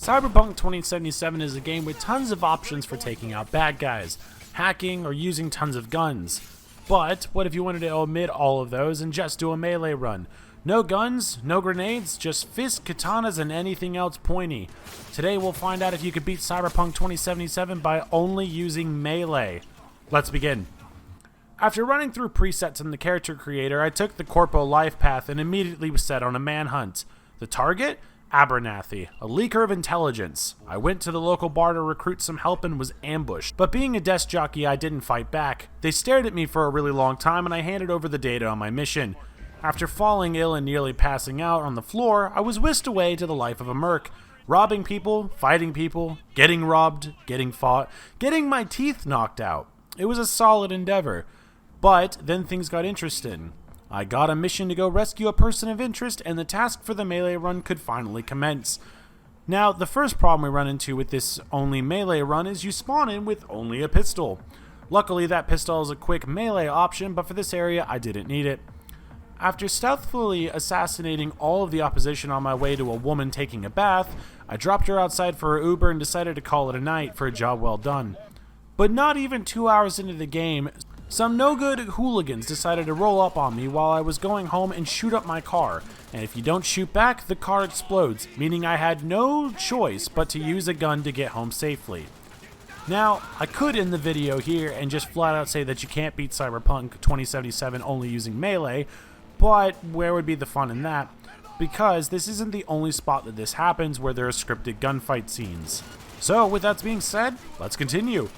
Cyberpunk 2077 is a game with tons of options for taking out bad guys, hacking, or using tons of guns. But what if you wanted to omit all of those and just do a melee run? No guns, no grenades, just fists, katanas, and anything else pointy. Today we'll find out if you could beat Cyberpunk 2077 by only using melee. Let's begin. After running through presets in the character creator, I took the Corpo life path and immediately was set on a manhunt. The target? Abernathy, a leaker of intelligence. I went to the local bar to recruit some help and was ambushed. But being a desk jockey, I didn't fight back. They stared at me for a really long time and I handed over the data on my mission. After falling ill and nearly passing out on the floor, I was whisked away to the life of a merc. Robbing people, fighting people, getting robbed, getting fought, getting my teeth knocked out. It was a solid endeavor. But then things got interesting. I got a mission to go rescue a person of interest, and the task for the melee run could finally commence. Now, the first problem we run into with this only melee run is you spawn in with only a pistol. Luckily, that pistol is a quick melee option, but for this area, I didn't need it. After stealthily assassinating all of the opposition on my way to a woman taking a bath, I dropped her outside for her Uber and decided to call it a night for a job well done. But not even 2 hours into the game, some no-good hooligans decided to roll up on me while I was going home and shoot up my car, and if you don't shoot back, the car explodes, meaning I had no choice but to use a gun to get home safely. Now, I could end the video here and just flat out say that you can't beat Cyberpunk 2077 only using melee, but where would be the fun in that? Because this isn't the only spot that this happens where there are scripted gunfight scenes. So, with that being said, let's continue.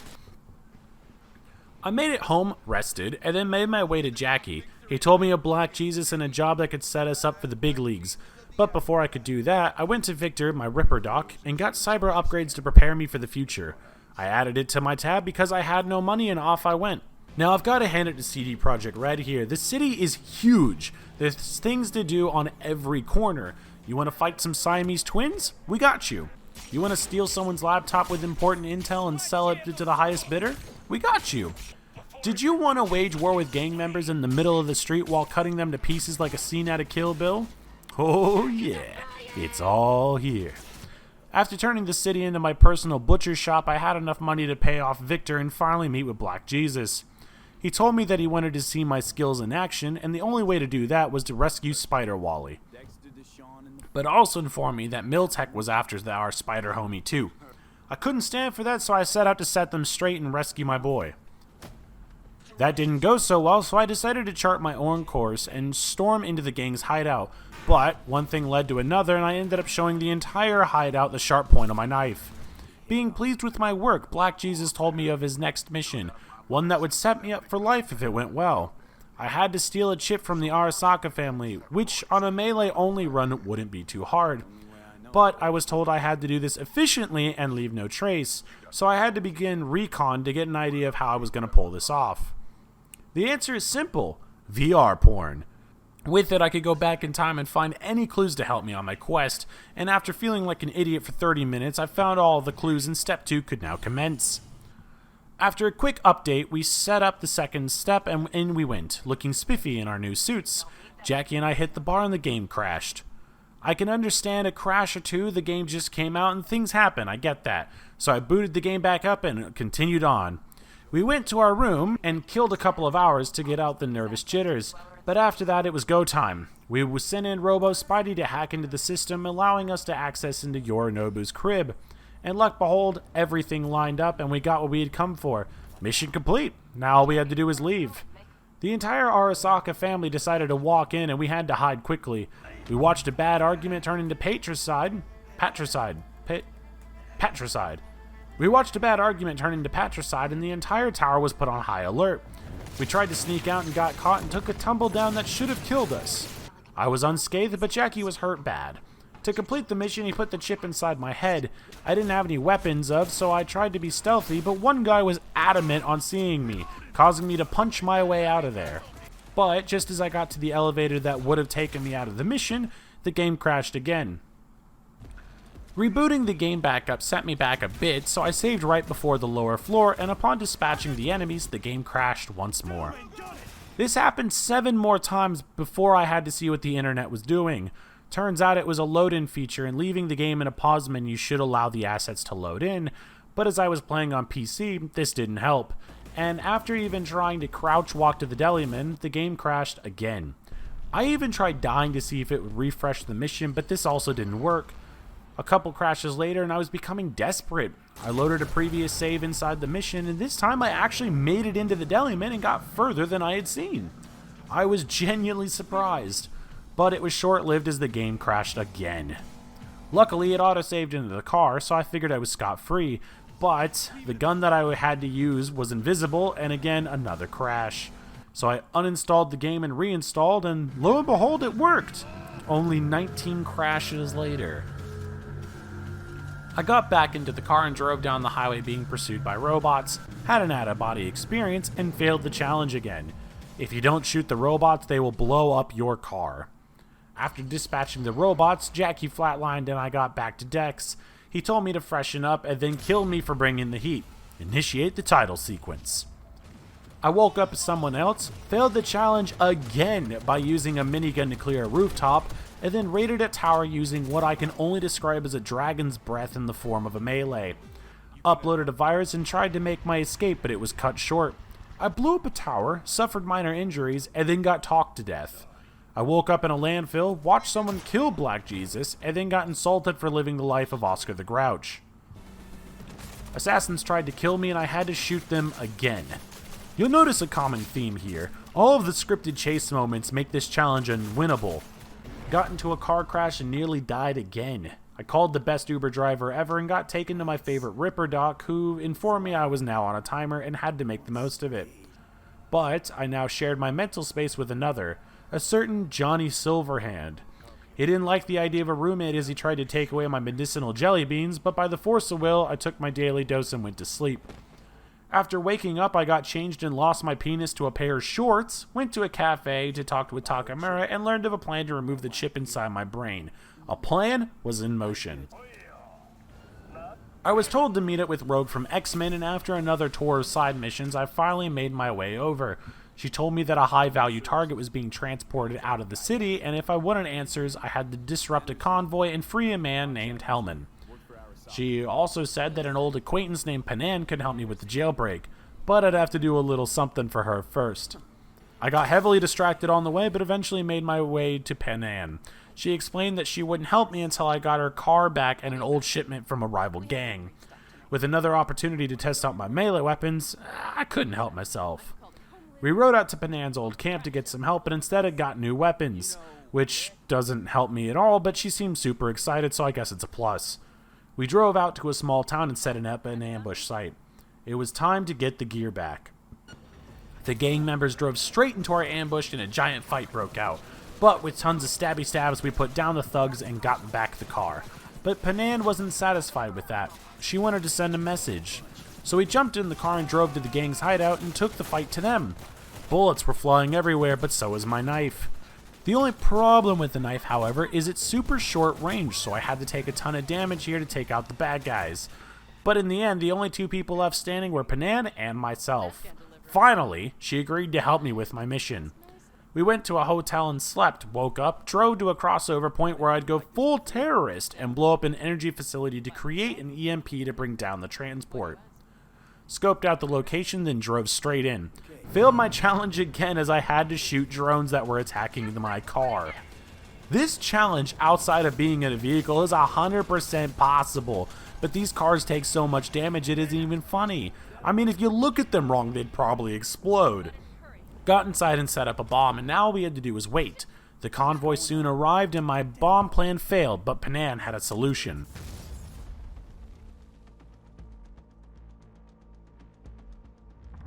I made it home, rested, and then made my way to Jackie. He told me of Black Jesus and a job that could set us up for the big leagues. But before I could do that, I went to Victor, my Ripper doc, and got cyber upgrades to prepare me for the future. I added it to my tab because I had no money and off I went. Now I've got to hand it to CD Projekt Red here. The city is huge. There's things to do on every corner. You want to fight some Siamese twins? We got you. You want to steal someone's laptop with important intel and sell it to the highest bidder? We got you. Did you want to wage war with gang members in the middle of the street while cutting them to pieces like a scene out of Kill Bill? Oh yeah, it's all here. After turning the city into my personal butcher shop, I had enough money to pay off Victor and finally meet with Black Jesus. He told me that he wanted to see my skills in action, and the only way to do that was to rescue Spider Wally. But also informed me that Miltech was after our Spider homie too. I couldn't stand for that, so I set out to set them straight and rescue my boy. That didn't go so well, so I decided to chart my own course and storm into the gang's hideout. But one thing led to another, and I ended up showing the entire hideout the sharp point of my knife. Being pleased with my work, Black Jesus told me of his next mission, one that would set me up for life if it went well. I had to steal a chip from the Arasaka family, which on a melee-only run wouldn't be too hard. But I was told I had to do this efficiently and leave no trace, so I had to begin recon to get an idea of how I was going to pull this off. The answer is simple: VR porn. With it, I could go back in time and find any clues to help me on my quest, and after feeling like an idiot for 30 minutes, I found all the clues and step 2 could now commence. After a quick update, we set up the second step and in we went, looking spiffy in our new suits. Jackie and I hit the bar and the game crashed. I can understand a crash or two, the game just came out and things happen, I get that. So I booted the game back up and continued on. We went to our room and killed a couple of hours to get out the nervous jitters, but after that it was go time. We sent in Robo Spidey to hack into the system, allowing us to access into Yorinobu's crib. And luck behold, everything lined up and we got what we had come for. Mission complete. Now all we had to do was leave. The entire Arasaka family decided to walk in and we had to hide quickly. We watched a bad argument turn into patricide. We watched a bad argument turn into patricide and the entire tower was put on high alert. We tried to sneak out and got caught and took a tumble down that should have killed us. I was unscathed, but Jackie was hurt bad. To complete the mission, he put the chip inside my head. I didn't have any weapons so I tried to be stealthy, but one guy was adamant on seeing me, causing me to punch my way out of there. But just as I got to the elevator that would have taken me out of the mission, the game crashed again. Rebooting the game back up sent me back a bit, so I saved right before the lower floor, and upon dispatching the enemies, the game crashed once more. This happened 7 more times before I had to see what the internet was doing. Turns out it was a load-in feature, and leaving the game in a pause menu should allow the assets to load in, but as I was playing on PC, this didn't help. And after even trying to crouch walk to the deliman, the game crashed again. I even tried dying to see if it would refresh the mission, but this also didn't work. A couple crashes later and I was becoming desperate. I loaded a previous save inside the mission, and this time I actually made it into the deliman and got further than I had seen. I was genuinely surprised, but it was short-lived as the game crashed again. Luckily, it autosaved into the car, so I figured I was scot-free, but the gun that I had to use was invisible, and again, another crash. So I uninstalled the game and reinstalled, and lo and behold, it worked! Only 19 crashes later. I got back into the car and drove down the highway being pursued by robots, had an out-of-body experience, and failed the challenge again. If you don't shoot the robots, they will blow up your car. After dispatching the robots, Jackie flatlined and I got back to Dex. He told me to freshen up and then killed me for bringing the heat. Initiate the title sequence. I woke up as someone else, failed the challenge again by using a minigun to clear a rooftop, and then raided a tower using what I can only describe as a dragon's breath in the form of a melee. Uploaded a virus and tried to make my escape, but it was cut short. I blew up a tower, suffered minor injuries, and then got talked to death. I woke up in a landfill, watched someone kill Black Jesus, and then got insulted for living the life of Oscar the Grouch. Assassins tried to kill me and I had to shoot them again. You'll notice a common theme here. All of the scripted chase moments make this challenge unwinnable. Got into a car crash and nearly died again. I called the best Uber driver ever and got taken to my favorite Ripper doc, who informed me I was now on a timer and had to make the most of it. But I now shared my mental space with another, a certain Johnny Silverhand. He didn't like the idea of a roommate as he tried to take away my medicinal jelly beans, but by the force of will, I took my daily dose and went to sleep. After waking up, I got changed and lost my penis to a pair of shorts, went to a cafe to talk with Takamura, and learned of a plan to remove the chip inside my brain. A plan was in motion. I was told to meet up with Rogue from X-Men, and after another tour of side missions, I finally made my way over. She told me that a high-value target was being transported out of the city, and if I wanted answers, I had to disrupt a convoy and free a man named Hellman. She also said that an old acquaintance named Panan could help me with the jailbreak, but I'd have to do a little something for her first. I got heavily distracted on the way, but eventually made my way to Panan. She explained that she wouldn't help me until I got her car back and an old shipment from a rival gang. With another opportunity to test out my melee weapons, I couldn't help myself. We rode out to Panan's old camp to get some help, but instead it got new weapons, which doesn't help me at all, but she seemed super excited, so I guess it's a plus. We drove out to a small town and set up an ambush site. It was time to get the gear back. The gang members drove straight into our ambush and a giant fight broke out. But with tons of stabby stabs, we put down the thugs and got back the car. But Panan wasn't satisfied with that. She wanted to send a message. So we jumped in the car and drove to the gang's hideout and took the fight to them. Bullets were flying everywhere, but so was my knife. The only problem with the knife, however, is its super short range, so I had to take a ton of damage here to take out the bad guys. But in the end, the only two people left standing were Panan and myself. Finally, she agreed to help me with my mission. We went to a hotel and slept, woke up, drove to a crossover point where I'd go full terrorist and blow up an energy facility to create an EMP to bring down the transport. Scoped out the location, then drove straight in. Failed my challenge again as I had to shoot drones that were attacking my car. This challenge outside of being in a vehicle is 100% possible, but these cars take so much damage it isn't even funny. I mean, if you look at them wrong, they'd probably explode. Got inside and set up a bomb, and now all we had to do was wait. The convoy soon arrived and my bomb plan failed, but Panan had a solution.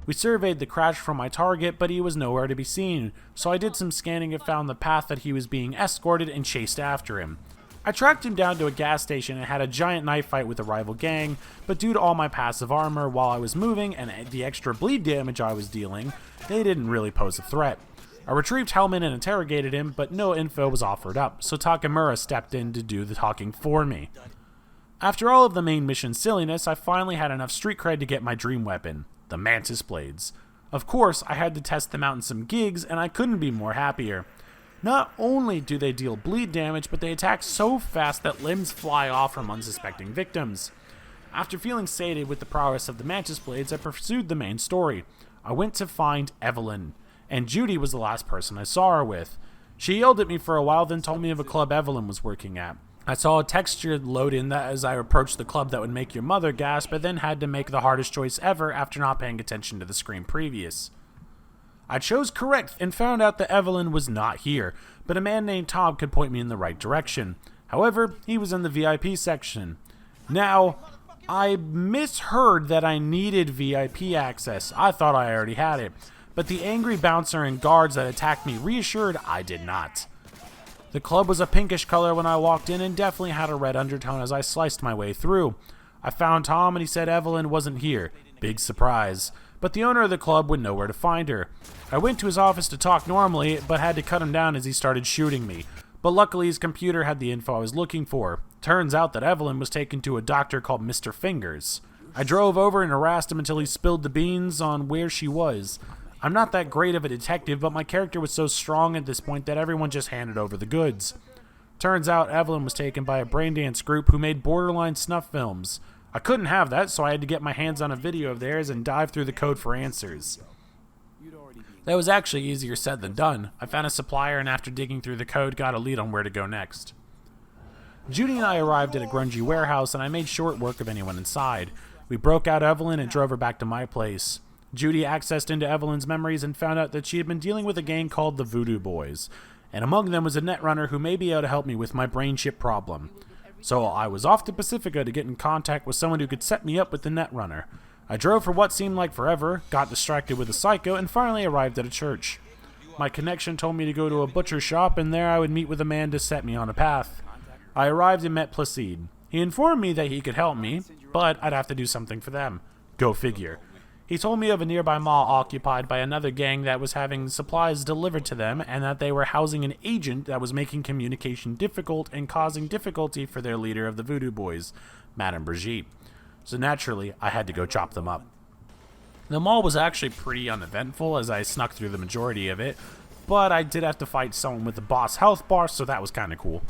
We surveyed the crash from my target, but he was nowhere to be seen, so I did some scanning and found the path that he was being escorted and chased after him. I tracked him down to a gas station and had a giant knife fight with a rival gang, but due to all my passive armor while I was moving and the extra bleed damage I was dealing, they didn't really pose a threat. I retrieved Hellman and interrogated him, but no info was offered up, so Takamura stepped in to do the talking for me. After all of the main mission silliness, I finally had enough street cred to get my dream weapon, the Mantis Blades. Of course, I had to test them out in some gigs, and I couldn't be more happier. Not only do they deal bleed damage, but they attack so fast that limbs fly off from unsuspecting victims. After feeling sated with the prowess of the Mantis Blades, I pursued the main story. I went to find Evelyn, and Judy was the last person I saw her with. She yelled at me for a while, then told me of a club Evelyn was working at. I saw a texture load in that as I approached the club that would make your mother gasp, but then had to make the hardest choice ever after not paying attention to the screen previous. I chose correct and found out that Evelyn was not here, but a man named Tom could point me in the right direction. However, he was in the VIP section. Now, I misheard that I needed VIP access. I thought I already had it, but the angry bouncer and guards that attacked me reassured I did not. The club was a pinkish color when I walked in and definitely had a red undertone as I sliced my way through. I found Tom and he said Evelyn wasn't here. Big surprise. But the owner of the club would know where to find her. I went to his office to talk normally, but had to cut him down as he started shooting me. But luckily his computer had the info I was looking for. Turns out that Evelyn was taken to a doctor called Mr. Fingers. I drove over and harassed him until he spilled the beans on where she was. I'm not that great of a detective, but my character was so strong at this point that everyone just handed over the goods. Turns out Evelyn was taken by a braindance group who made borderline snuff films. I couldn't have that, so I had to get my hands on a video of theirs and dive through the code for answers. That was actually easier said than done. I found a supplier and after digging through the code got a lead on where to go next. Judy and I arrived at a grungy warehouse and I made short work of anyone inside. We broke out Evelyn and drove her back to my place. Judy accessed into Evelyn's memories and found out that she had been dealing with a gang called the Voodoo Boys, and among them was a netrunner who may be able to help me with my brain chip problem. So I was off to Pacifica to get in contact with someone who could set me up with the netrunner. I drove for what seemed like forever, got distracted with a psycho, and finally arrived at a church. My connection told me to go to a butcher shop, and there I would meet with a man to set me on a path. I arrived and met Placide. He informed me that he could help me, but I'd have to do something for them. Go figure. He told me of a nearby mall occupied by another gang that was having supplies delivered to them and that they were housing an agent that was making communication difficult and causing difficulty for their leader of the Voodoo Boys, Madame Brigitte. So naturally, I had to go chop them up. The mall was actually pretty uneventful as I snuck through the majority of it, but I did have to fight someone with the boss health bar, so that was kind of cool.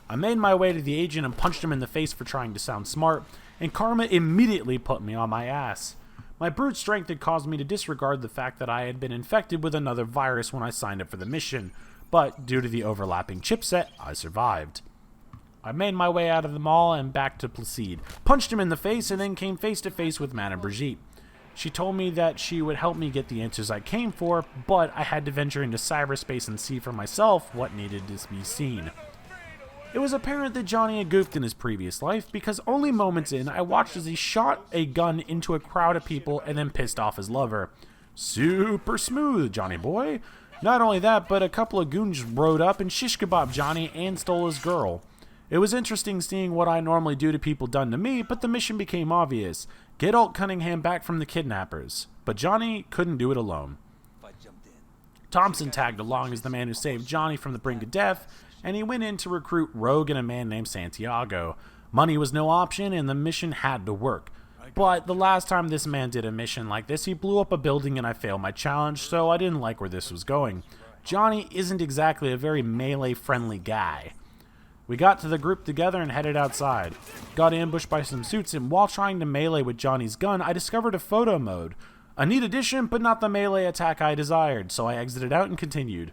I made my way to the agent and punched him in the face for trying to sound smart, and karma immediately put me on my ass. My brute strength had caused me to disregard the fact that I had been infected with another virus when I signed up for the mission, but due to the overlapping chipset, I survived. I made my way out of the mall and back to Placide, punched him in the face, and then came face to face with Madame Brigitte. She told me that she would help me get the answers I came for, but I had to venture into cyberspace and see for myself what needed to be seen. It was apparent that Johnny had goofed in his previous life because only moments in, I watched as he shot a gun into a crowd of people and then pissed off his lover. Super smooth, Johnny boy. Not only that, but a couple of goons rode up and shish kebabbed Johnny and stole his girl. It was interesting seeing what I normally do to people done to me, but the mission became obvious. Get Alt Cunningham back from the kidnappers. But Johnny couldn't do it alone. Thompson tagged along as the man who saved Johnny from the brink of death, and he went in to recruit Rogue and a man named Santiago. Money was no option, and the mission had to work. But the last time this man did a mission like this, he blew up a building and I failed my challenge, so I didn't like where this was going. Johnny isn't exactly a very melee-friendly guy. We got to the group together and headed outside. Got ambushed by some suits, and while trying to melee with Johnny's gun, I discovered a photo mode. A neat addition, but not the melee attack I desired, so I exited out and continued.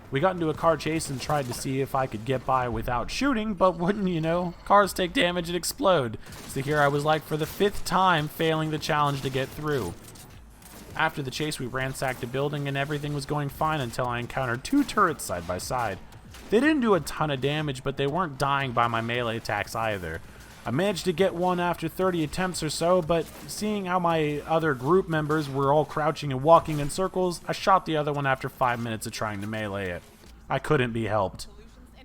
We got into a car chase and tried to see if I could get by without shooting, but wouldn't you know, cars take damage and explode. So here I was like for the 5th time failing the challenge to get through. After the chase we ransacked a building and everything was going fine until I encountered 2 turrets side by side. They didn't do a ton of damage, but they weren't dying by my melee attacks either. I managed to get one after 30 attempts or so, but seeing how my other group members were all crouching and walking in circles, I shot the other one after 5 minutes of trying to melee it. I couldn't be helped.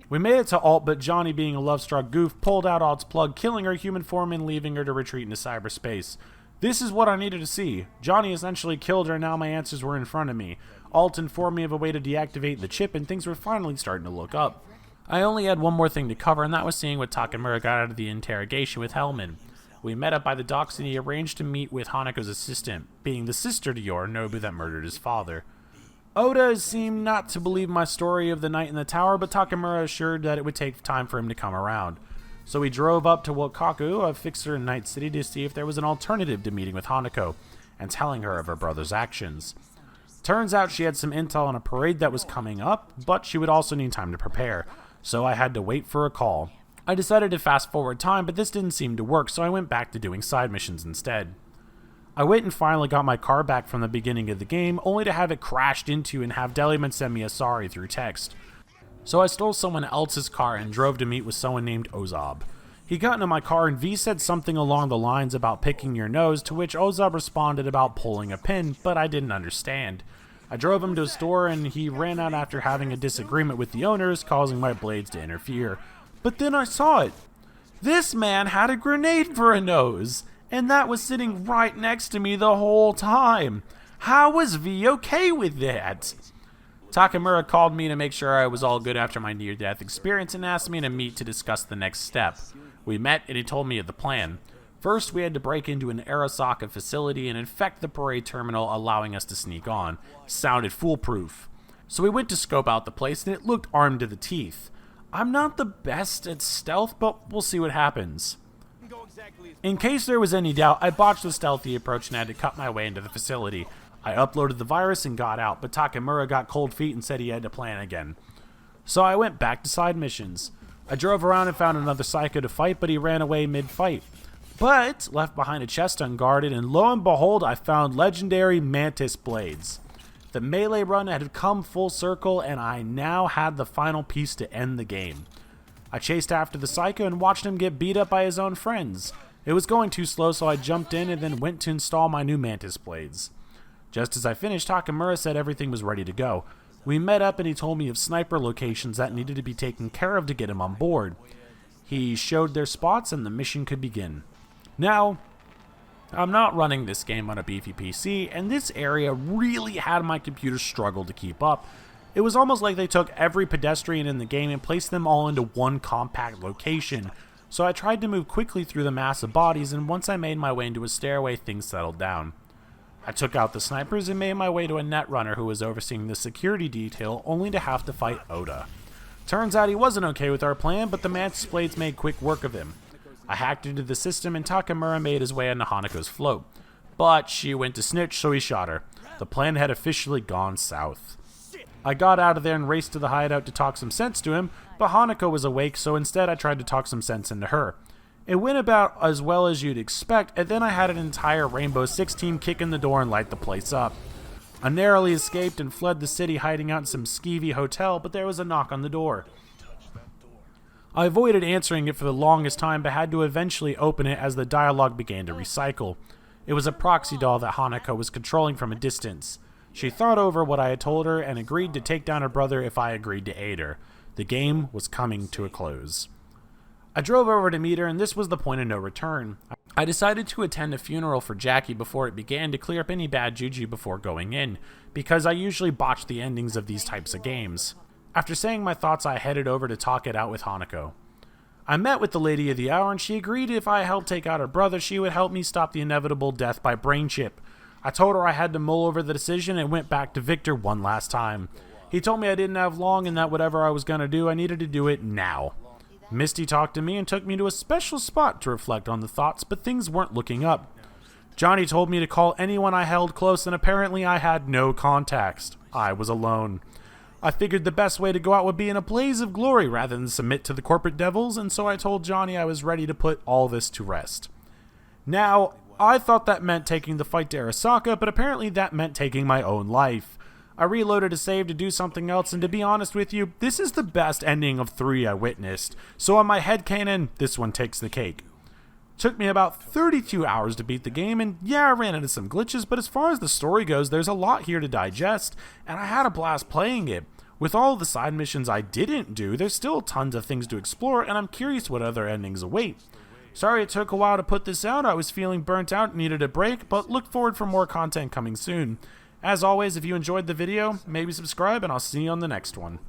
We made it to Alt, but Johnny, being a love-struck goof, pulled out Alt's plug, killing her human form and leaving her to retreat into cyberspace. This is what I needed to see. Johnny essentially killed her and now my answers were in front of me. Alt informed me of a way to deactivate the chip and things were finally starting to look up. I only had one more thing to cover, and that was seeing what Takamura got out of the interrogation with Hellman. We met up by the docks and he arranged to meet with Hanako's assistant, being the sister to Yorinobu that murdered his father. Oda seemed not to believe my story of the night in the tower, but Takamura assured that it would take time for him to come around. So we drove up to Wokaku, a fixer in Night City, to see if there was an alternative to meeting with Hanako and telling her of her brother's actions. Turns out she had some intel on a parade that was coming up, but she would also need time to prepare, so I had to wait for a call. I decided to fast forward time, but this didn't seem to work, so I went back to doing side missions instead. I went and finally got my car back from the beginning of the game, only to have it crashed into and have Deliman send me a sorry through text. So I stole someone else's car and drove to meet with someone named Ozab. He got into my car and V said something along the lines about picking your nose, to which Ozab responded about pulling a pin, but I didn't understand. I drove him to a store and he ran out after having a disagreement with the owners, causing my blades to interfere. But then I saw it. This man had a grenade for a nose, and that was sitting right next to me the whole time. How was V okay with that? Takamura called me to make sure I was all good after my near-death experience and asked me to meet to discuss the next step. We met and he told me of the plan. First, we had to break into an Arasaka facility and infect the parade terminal, allowing us to sneak on. Sounded foolproof. So we went to scope out the place and it looked armed to the teeth. I'm not the best at stealth, but we'll see what happens. In case there was any doubt, I botched the stealthy approach and had to cut my way into the facility. I uploaded the virus and got out, but Takamura got cold feet and said he had to plan again. So I went back to side missions. I drove around and found another Psycho to fight, but he ran away mid-fight. But left behind a chest unguarded, and lo and behold, I found legendary Mantis Blades. The melee run had come full circle, and I now had the final piece to end the game. I chased after the Psycho and watched him get beat up by his own friends. It was going too slow, so I jumped in and then went to install my new Mantis Blades. Just as I finished, Takamura said everything was ready to go. We met up and he told me of sniper locations that needed to be taken care of to get him on board. He showed their spots and the mission could begin. Now, I'm not running this game on a beefy PC, and this area really had my computer struggle to keep up. It was almost like they took every pedestrian in the game and placed them all into one compact location. So I tried to move quickly through the mass of bodies, and once I made my way into a stairway, things settled down. I took out the snipers and made my way to a netrunner who was overseeing the security detail, only to have to fight Oda. Turns out he wasn't okay with our plan, but the Mantis Blades made quick work of him. I hacked into the system and Takamura made his way onto Hanako's float. But she went to snitch, so he shot her. The plan had officially gone south. I got out of there and raced to the hideout to talk some sense to him, but Hanako was awake, so instead I tried to talk some sense into her. It went about as well as you'd expect, and then I had an entire Rainbow Six team kick in the door and light the place up. I narrowly escaped and fled the city, hiding out in some skeevy hotel, but there was a knock on the door. I avoided answering it for the longest time, but had to eventually open it as the dialogue began to recycle. It was a proxy doll that Hanako was controlling from a distance. She thought over what I had told her and agreed to take down her brother if I agreed to aid her. The game was coming to a close. I drove over to meet her, and this was the point of no return. I decided to attend a funeral for Jackie before it began to clear up any bad juju before going in, because I usually botch the endings of these types of games. After saying my thoughts, I headed over to talk it out with Hanako. I met with the Lady of the Hour, and she agreed if I helped take out her brother, she would help me stop the inevitable death by brain chip. I told her I had to mull over the decision and went back to Victor one last time. He told me I didn't have long and that whatever I was going to do, I needed to do it now. Misty talked to me and took me to a special spot to reflect on the thoughts, but things weren't looking up. Johnny told me to call anyone I held close, and apparently I had no contacts. I was alone. I figured the best way to go out would be in a blaze of glory rather than submit to the corporate devils, and so I told Johnny I was ready to put all this to rest. Now, I thought that meant taking the fight to Arasaka, but apparently that meant taking my own life. I reloaded a save to do something else, and to be honest with you, this is the best ending of 3 I witnessed, so on my headcanon, this one takes the cake. Took me about 32 hours to beat the game, and yeah, I ran into some glitches, but as far as the story goes, there's a lot here to digest, and I had a blast playing it. With all the side missions I didn't do, there's still tons of things to explore, and I'm curious what other endings await. Sorry it took a while to put this out, I was feeling burnt out and needed a break, but look forward for more content coming soon. As always, if you enjoyed the video, maybe subscribe, and I'll see you on the next one.